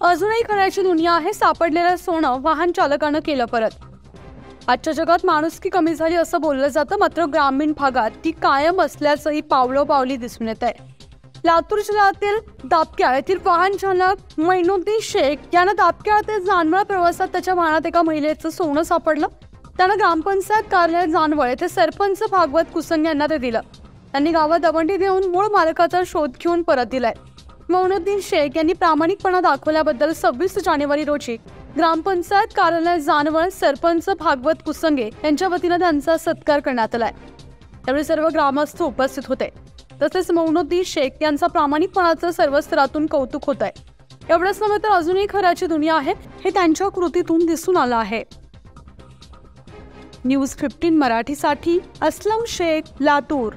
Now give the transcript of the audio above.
अजूनही खऱ्याची दुनिया आहे. सापडलेलं सोनं वाहन चालकानं केलं परत. आजच्या जगात माणुसकी कमी झाली असं बोललं जातं, मात्र ग्रामीण भागात ती कायम असल्याचंही पावलोपावली दिसून येत आहे. लातूर जिल्ह्यातील दापक्या येथील वाहन चालक मैनुद्दीन शेख यानं दापक्या ते जानवळ प्रवासात त्याच्या वाहनात एका महिलेचं सोनं सापडलं. त्यानं ग्रामपंचायत कार्यालय जानवळ येथे सरपंच भागवत कुसंग यांना ते दिलं. त्यांनी गावात दवंडी देऊन मूळ मालकाचा शोध घेऊन परत दिलाय. मैनुद्दीन शेख यांनी प्रामाणिकपणा दाखवल्याबद्दल 26 जानेवारी रोजी ग्रामपंचायत कार्यालय जानवळ सरपंच भागवत कुसंगे यांच्या वतीनं त्यांचा सत्कार करण्यात आलाय. त्यावेळी सर्व ग्रामस्थ उपस्थित होते. तसेच मैनुद्दीन शेख यांचा प्रामाणिकपणाचं सर्व स्तरातून कौतुक होत आहे. एवढंच नव्हे तर अजूनही खऱ्याची दुनिया आहे हे त्यांच्या कृतीतून दिसून आलं आहे. न्यूज 15 मराठीसाठी असलम शेख, लातूर.